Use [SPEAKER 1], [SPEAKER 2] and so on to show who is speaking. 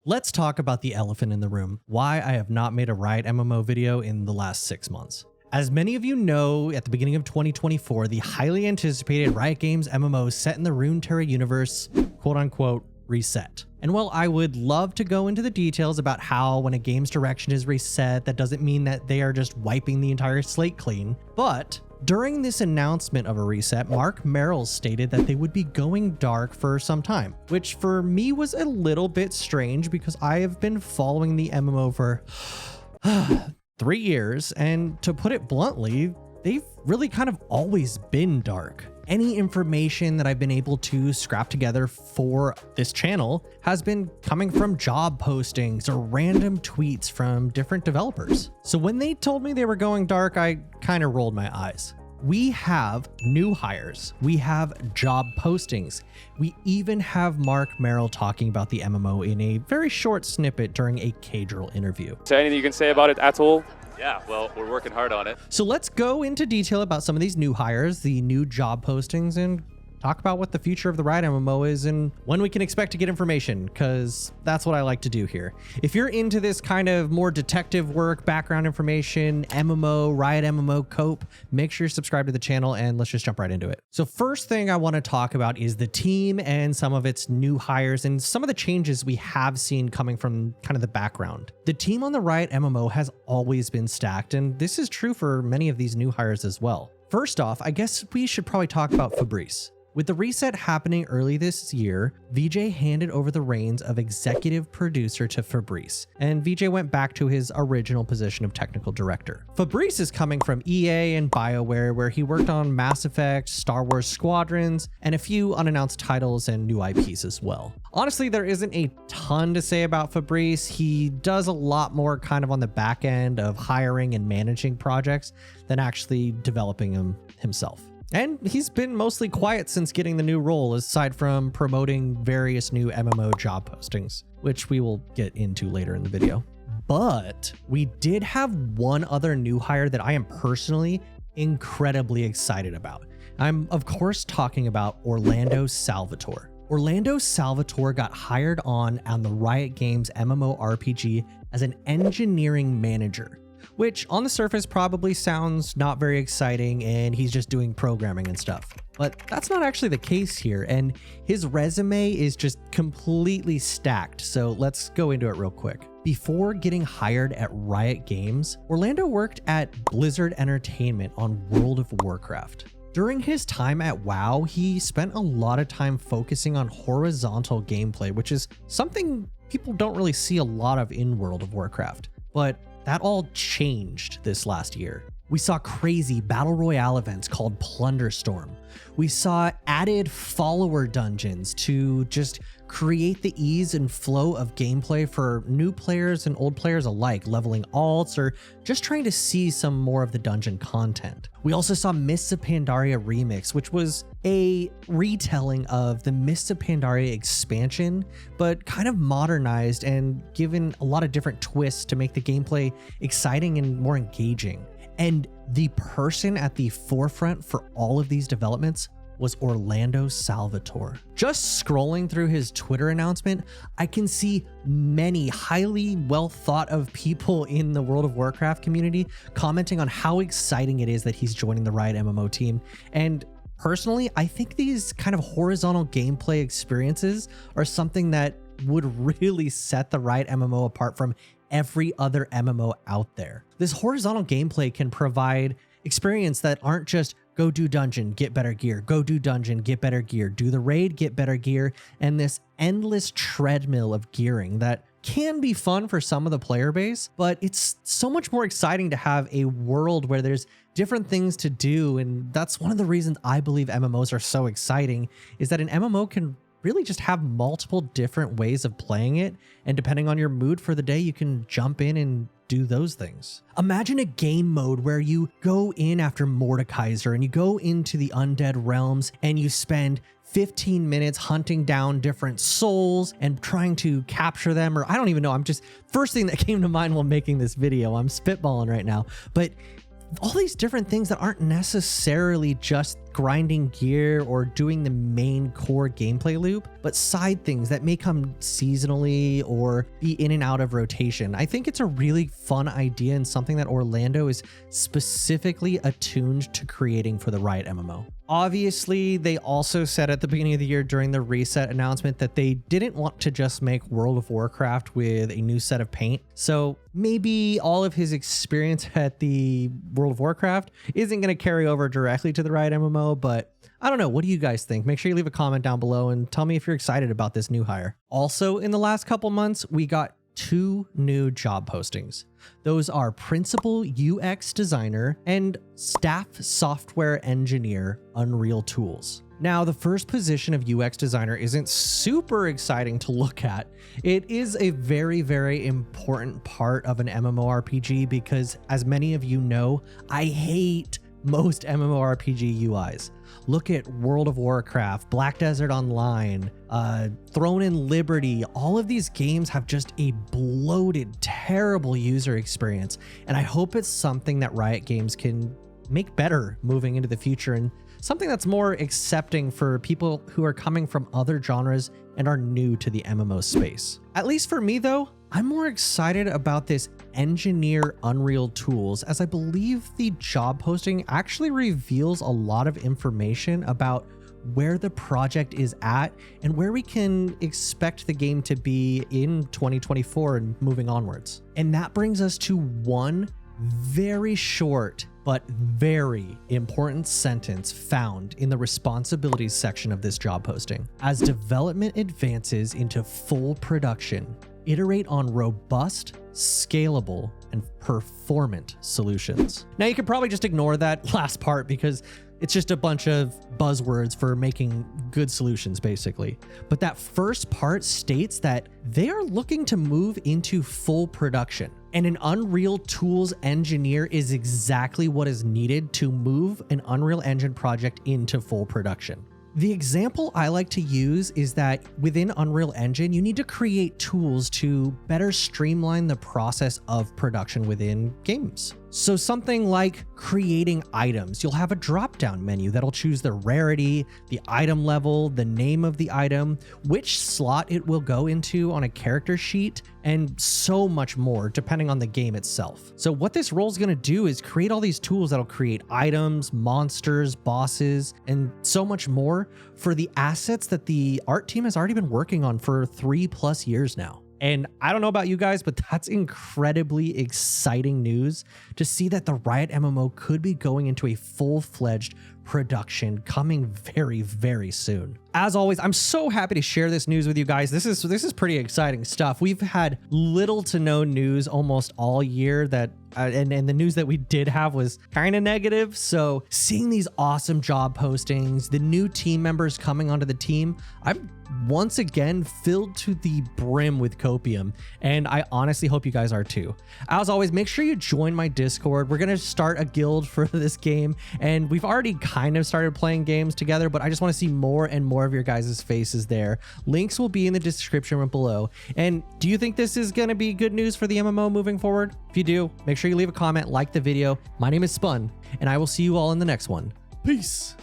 [SPEAKER 1] Let's talk about the elephant in the room, why I have not made a Riot MMO video in the last 6 months. As many of you know, at the beginning of 2024, the highly anticipated Riot Games MMO set in the Runeterra universe, quote unquote, reset. And while I would love to go into the details about how when a game's direction is reset, that doesn't mean that they are just wiping the entire slate clean, but during this announcement of a reset, Mark Merrill stated that they would be going dark for some time, which for me was a little bit strange because I have been following the MMO for 3 years, and to put it bluntly, they've really kind of always been dark. Any information that I've been able to scrap together for this channel has been coming from job postings or random tweets from different developers. So when they told me they were going dark, I kind of rolled my eyes. We have new hires, we have job postings, we even have Mark Merrill talking about the MMO in a very short snippet during a Cadril interview.
[SPEAKER 2] Is there anything you can say about it at all? Yeah, well, we're working hard on it.
[SPEAKER 1] So let's go into detail about some of these new hires, the new job postings, and talk about what the future of the Riot MMO is and when we can expect to get information, because that's what I like to do here. If you're into this kind of more detective work, background information, MMO, Riot MMO, cope, make sure you subscribe to the channel and let's just jump right into it. So first thing I want to talk about is the team and some of its new hires and some of the changes we have seen coming from kind of the background. The team on the Riot MMO has always been stacked, and this is true for many of these new hires as well. First off, I guess we should probably talk about Fabrice. With the reset happening early this year, VJ handed over the reins of executive producer to Fabrice, and VJ went back to his original position of technical director. Fabrice is coming from EA and BioWare, where he worked on Mass Effect, Star Wars Squadrons, and a few unannounced titles and new IPs as well. Honestly, there isn't a ton to say about Fabrice. He does a lot more kind of on the back end of hiring and managing projects than actually developing them himself. And he's been mostly quiet since getting the new role, aside from promoting various new MMO job postings, which we will get into later in the video. But we did have one other new hire that I am personally incredibly excited about. I'm of course talking about Orlando Salvatore. Orlando Salvatore got hired on the Riot Games MMORPG as an engineering manager, which on the surface probably sounds not very exciting and he's just doing programming and stuff. But that's not actually the case here, and his resume is just completely stacked, so let's go into it real quick. Before getting hired at Riot Games, Orlando worked at Blizzard Entertainment on World of Warcraft. During his time at WoW, he spent a lot of time focusing on horizontal gameplay, which is something people don't really see a lot of in World of Warcraft. But that all changed this last year. We saw crazy battle royale events called Plunderstorm. We saw added follower dungeons to just create the ease and flow of gameplay for new players and old players alike, leveling alts or just trying to see some more of the dungeon content. We also saw Mists of Pandaria Remix, which was a retelling of the Mists of Pandaria expansion, but kind of modernized and given a lot of different twists to make the gameplay exciting and more engaging. And the person at the forefront for all of these developments was Orlando Salvatore. Just scrolling through his Twitter announcement, I can see many highly well thought of people in the World of Warcraft community commenting on how exciting it is that he's joining the Riot MMO team. And personally, I think these kind of horizontal gameplay experiences are something that would really set the Riot MMO apart from every other MMO out there. This horizontal gameplay can provide experience that aren't just go do dungeon, get better gear, go do dungeon, get better gear, do the raid, get better gear, and this endless treadmill of gearing that can be fun for some of the player base, but it's so much more exciting to have a world where there's different things to do. And that's one of the reasons I believe MMOs are so exciting, is that an MMO can really just have multiple different ways of playing it, and depending on your mood for the day, you can jump in and do those things. Imagine a game mode where you go in after Mordekaiser and you go into the undead realms and you spend 15 minutes hunting down different souls and trying to capture them, or I don't even know. I'm just, first thing that came to mind while making this video, I'm spitballing right now, but all these different things that aren't necessarily just grinding gear or doing the main core gameplay loop, but side things that may come seasonally or be in and out of rotation. I think it's a really fun idea and something that Orlando is specifically attuned to creating for the Riot MMO. Obviously, they also said at the beginning of the year during the reset announcement that they didn't want to just make World of Warcraft with a new set of paint. So maybe all of his experience at the World of Warcraft isn't going to carry over directly to the Riot MMO, but I don't know. What do you guys think? Make sure you leave a comment down below and tell me if you're excited about this new hire. Also, in the last couple months, we got 2 new job postings. Those are Principal UX Designer and Staff Software Engineer, Unreal Tools. Now, the first position of UX Designer isn't super exciting to look at. It is a very, very important part of an MMORPG because, as many of you know, I hate most MMORPG UIs. Look at World of Warcraft, Black Desert Online, Throne and Liberty. All of these games have just a bloated, terrible user experience. And I hope it's something that Riot Games can make better moving into the future and something that's more accepting for people who are coming from other genres and are new to the MMO space. At least for me though, I'm more excited about this Engineer Unreal Tools, as I believe the job posting actually reveals a lot of information about where the project is at and where we can expect the game to be in 2024 and moving onwards. And that brings us to one very short but very important sentence found in the responsibilities section of this job posting. As development advances into full production, iterate on robust, scalable, and performant solutions. Now you could probably just ignore that last part because it's just a bunch of buzzwords for making good solutions, basically. But that first part states that they are looking to move into full production. And an Unreal Tools engineer is exactly what is needed to move an Unreal Engine project into full production. The example I like to use is that within Unreal Engine, you need to create tools to better streamline the process of production within games. So something like creating items, you'll have a drop-down menu that'll choose the rarity, the item level, the name of the item, which slot it will go into on a character sheet, and so much more depending on the game itself. So what this role is going to do is create all these tools that'll create items, monsters, bosses, and so much more for the assets that the art team has already been working on for 3+ years now. And I don't know about you guys, but that's incredibly exciting news to see that the Riot MMO could be going into a full-fledged production coming very, very soon. As always, I'm so happy to share this news with you guys. This is pretty exciting stuff. We've had little to no news almost all year that and the news that we did have was kind of negative. So seeing these awesome job postings, the new team members coming onto the team, I'm once again filled to the brim with copium, and I honestly hope you guys are too. As always, make sure you join my Discord. We're gonna start a guild for this game, and we've already kind of started playing games together, but I just want to see more and more of your guys' faces there. Links will be in the description below. And do you think this is gonna be good news for the MMO moving forward? If you do, make sure you leave a comment, like the video. My name is Spun, and I will see you all in the next one. Peace.